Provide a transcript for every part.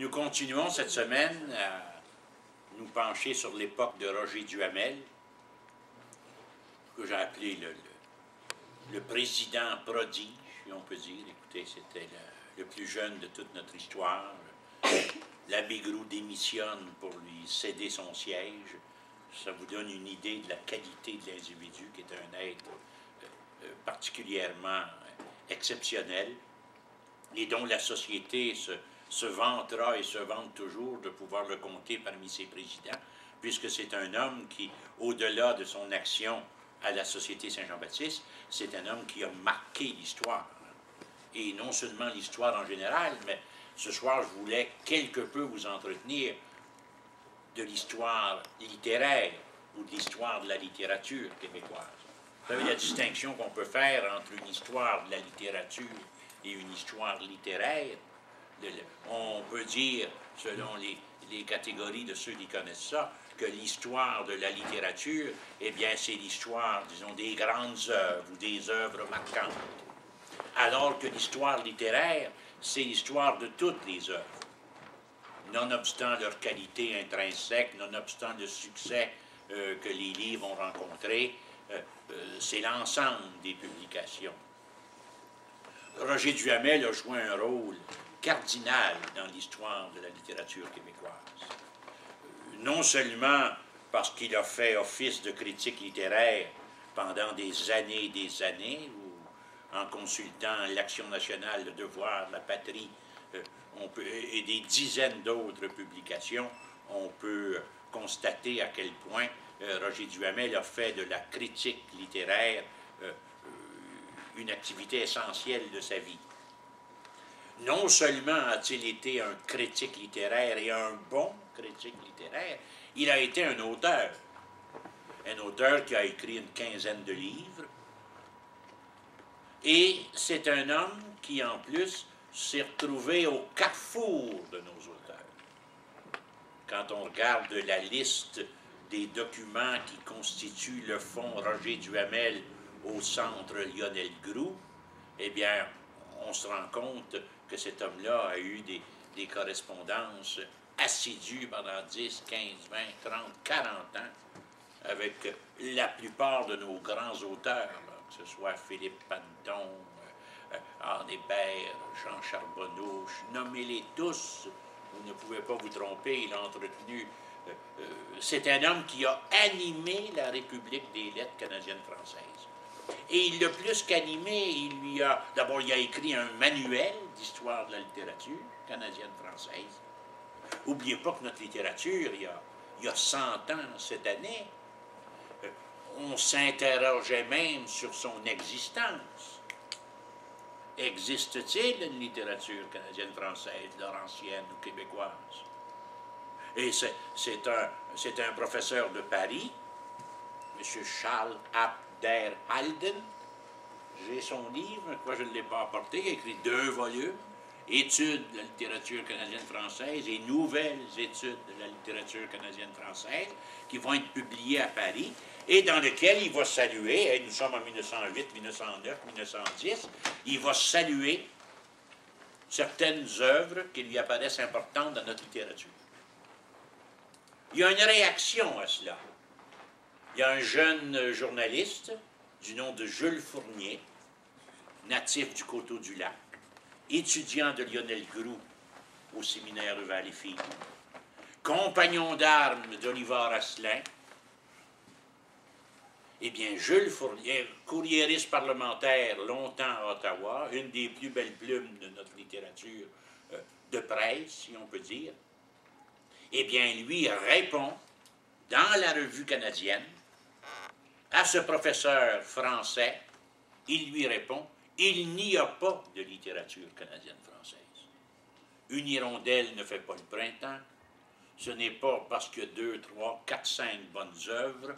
Nous continuons cette semaine à nous pencher sur l'époque de Roger Duhamel, que j'ai appelé le président prodige, si on peut dire. Écoutez, c'était le plus jeune de toute notre histoire. L'abbé Groux démissionne pour lui céder son siège. Ça vous donne une idée de la qualité de l'individu, qui est un être particulièrement exceptionnel, et dont la société se vantera et se vante toujours de pouvoir le compter parmi ses présidents, puisque c'est un homme qui, au-delà de son action à la Société Saint-Jean-Baptiste, c'est un homme qui a marqué l'histoire. Et non seulement l'histoire en général, mais ce soir, je voulais quelque peu vous entretenir de l'histoire littéraire ou de l'histoire de la littérature québécoise. Vous savez la distinction qu'on peut faire entre une histoire de la littérature et une histoire littéraire. On peut dire, selon les catégories de ceux qui connaissent ça, que l'histoire de la littérature, eh bien, c'est l'histoire, disons, des grandes œuvres ou des œuvres marquantes. Alors que l'histoire littéraire, c'est l'histoire de toutes les œuvres. Nonobstant leur qualité intrinsèque, nonobstant le succès que les livres ont rencontré, c'est l'ensemble des publications. Roger Duhamel a joué un rôle cardinal dans l'histoire de la littérature québécoise. Non seulement parce qu'il a fait office de critique littéraire pendant des années, ou en consultant l'Action nationale, le Devoir, la Patrie, et des dizaines d'autres publications, on peut constater à quel point Roger Duhamel a fait de la critique littéraire une activité essentielle de sa vie. Non seulement a-t-il été un critique littéraire et un bon critique littéraire, il a été un auteur. Un auteur qui a écrit une quinzaine de livres. Et c'est un homme qui, en plus, s'est retrouvé au carrefour de nos auteurs. Quand on regarde la liste des documents qui constituent le fonds Roger Duhamel au centre Lionel Groux, eh bien, on se rend compte que cet homme-là a eu des correspondances assidues pendant 10, 15, 20, 30, 40 ans avec la plupart de nos grands auteurs, là, que ce soit Philippe Panton, Anne Hébert, Jean Charbonneau, nommez-les tous, vous ne pouvez pas vous tromper, il a entretenu. C'est un homme qui a animé la République des lettres canadiennes-françaises. Et il l'a plus qu'animé, d'abord, il a écrit un manuel d'histoire de la littérature canadienne-française. N'oubliez pas que notre littérature, il y a 100 ans cette année, on s'interrogeait même sur son existence. Existe-t-il une littérature canadienne-française, laurentienne ou québécoise? Et c'est un professeur de Paris, M. Charles Abder Halden. J'ai son livre, quoi je ne l'ai pas apporté, il a écrit 2 volumes, Études de la littérature canadienne-française et Nouvelles études de la littérature canadienne-française, qui vont être publiées à Paris, et dans lequel il va saluer, nous sommes en 1908, 1909, 1910, il va saluer certaines œuvres qui lui apparaissent importantes dans notre littérature. Il y a une réaction à cela. Il y a un jeune journaliste du nom de Jules Fournier, natif du Coteau-du-Lac, étudiant de Lionel Groux au séminaire de Valleyfield, compagnon d'armes d'Olivar Asselin. Eh bien, Jules Fournier, courriériste parlementaire longtemps à Ottawa, une des plus belles plumes de notre littérature de presse, si on peut dire, eh bien, lui répond dans la Revue canadienne à ce professeur français, il lui répond: il n'y a pas de littérature canadienne-française. Une hirondelle ne fait pas le printemps. Ce n'est pas parce qu'il y a 2, 3, 4, 5 bonnes œuvres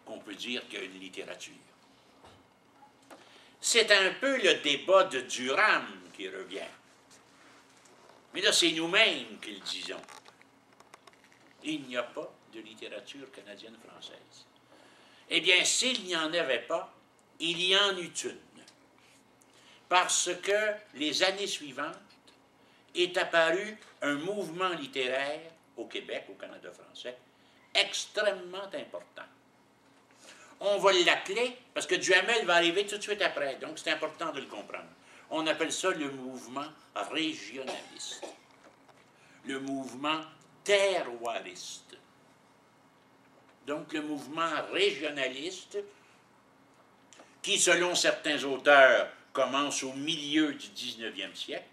qu'on peut dire qu'il y a une littérature. C'est un peu le débat de Durham qui revient. Mais là, c'est nous-mêmes qui le disons. Il n'y a pas de littérature canadienne-française. Eh bien, s'il n'y en avait pas, il y en eut une. Parce que les années suivantes, est apparu un mouvement littéraire au Québec, au Canada français, extrêmement important. On va l'appeler, parce que Duhamel va arriver tout de suite après, donc c'est important de le comprendre. On appelle ça le mouvement régionaliste, le mouvement terroiriste. Donc le mouvement régionaliste, qui selon certains auteurs commence au milieu du 19e siècle,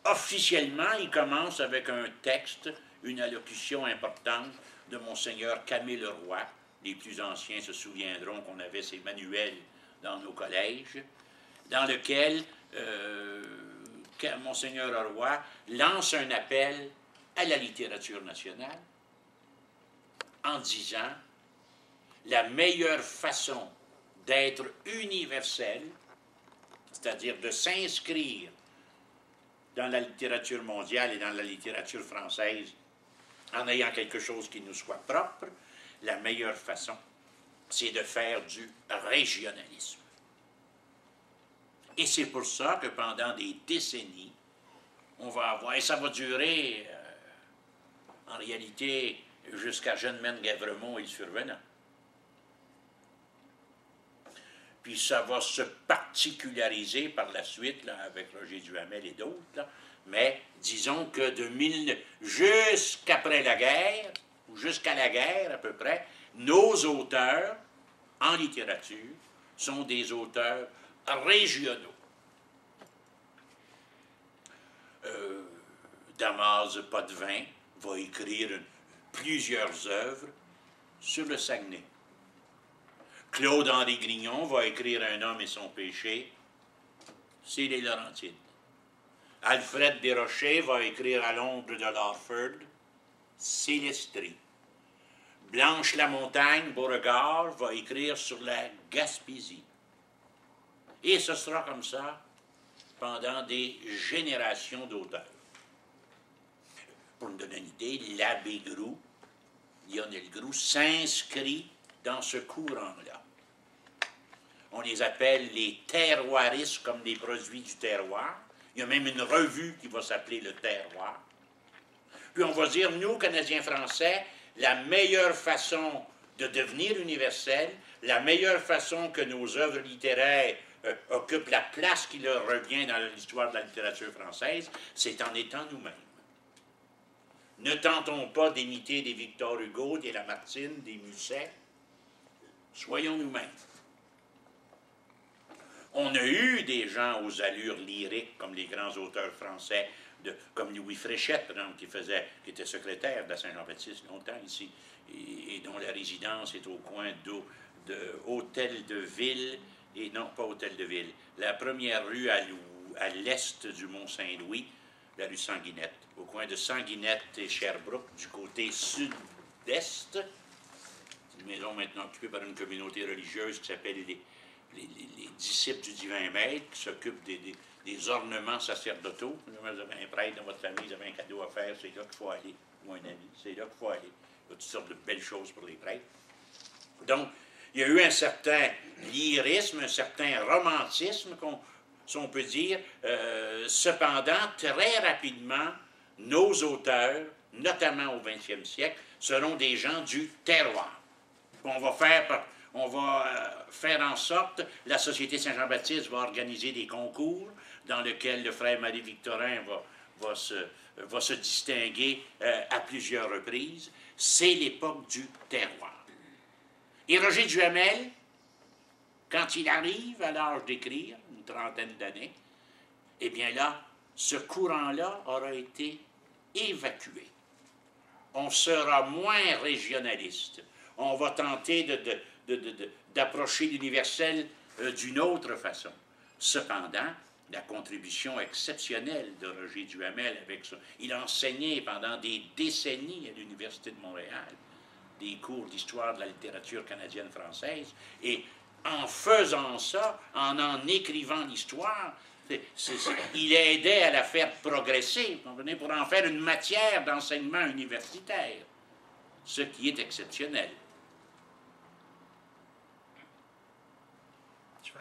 officiellement il commence avec un texte, une allocution importante de Monseigneur Camille Leroy. Les plus anciens se souviendront qu'on avait ces manuels dans nos collèges, dans lequel Monseigneur Leroy lance un appel à la littérature nationale en disant la meilleure façon d'être universel, c'est-à-dire de s'inscrire dans la littérature mondiale et dans la littérature française en ayant quelque chose qui nous soit propre, la meilleure façon, c'est de faire du régionalisme. Et c'est pour ça que pendant des décennies, on va avoir, et ça va durer, en réalité, jusqu'à Jeanne-Mène-Gavremont et le survenant. Puis ça va se particulariser par la suite, là, avec Roger Duhamel et d'autres, là. Mais disons que jusqu'après la guerre, ou jusqu'à la guerre à peu près, nos auteurs en littérature sont des auteurs régionaux. Damas Potvin va écrire plusieurs œuvres sur le Saguenay. Claude-Henri Grignon va écrire Un homme et son péché, c'est les Laurentides. Alfred Desrochers va écrire À l'ombre de l'Orford, c'est l'Estrie. Blanche Lamontagne, Beauregard, va écrire sur la Gaspésie. Et ce sera comme ça pendant des générations d'auteurs. Pour nous donner une idée, l'abbé Groux, Lionel Groux, s'inscrit dans ce courant-là. On les appelle les terroiristes, comme des produits du terroir. Il y a même une revue qui va s'appeler Le Terroir. Puis on va dire, nous, Canadiens français, la meilleure façon de devenir universel, la meilleure façon que nos œuvres littéraires occupent la place qui leur revient dans l'histoire de la littérature française, c'est en étant nous-mêmes. Ne tentons pas d'imiter des Victor Hugo, des Lamartine, des Musset. Soyons nous-mêmes. On a eu des gens aux allures lyriques, comme les grands auteurs français, comme Louis Fréchette, par exemple, qui était secrétaire de la Saint-Jean-Baptiste longtemps ici, et dont la résidence est au coin de Hôtel de Ville, et non, pas Hôtel de Ville, la première rue à l'est du Mont-Saint-Louis, la rue Sanguinette, au coin de Sanguinette et Sherbrooke, du côté sud-est. C'est une maison maintenant occupée par une communauté religieuse qui s'appelle les disciples du divin maître, qui s'occupent des ornements sacerdotaux. Vous avez un prêtre dans votre famille, vous avez un cadeau à faire, c'est là qu'il faut aller, ou un ami, c'est là qu'il faut aller. Il y a toutes sortes de belles choses pour les prêtres. Donc, il y a eu un certain lyrisme, un certain romantisme, si on peut dire. Cependant, très rapidement, nos auteurs, notamment au 20e siècle, seront des gens du terroir. On va faire en sorte, la Société Saint-Jean-Baptiste va organiser des concours dans lesquels le frère Marie-Victorin va se distinguer à plusieurs reprises. C'est l'époque du terroir. Et Roger Duhamel, quand il arrive à l'âge d'écrire, une trentaine d'années, eh bien là, ce courant-là aura été évacué. On sera moins régionaliste. On va tenter d'approcher l'universel d'une autre façon. Cependant, la contribution exceptionnelle de Roger Duhamel avec ça, il a enseigné pendant des décennies à l'Université de Montréal des cours d'histoire de la littérature canadienne-française, et en faisant ça, en écrivant l'histoire, il aidait à la faire progresser, pour en faire une matière d'enseignement universitaire, ce qui est exceptionnel. Je vais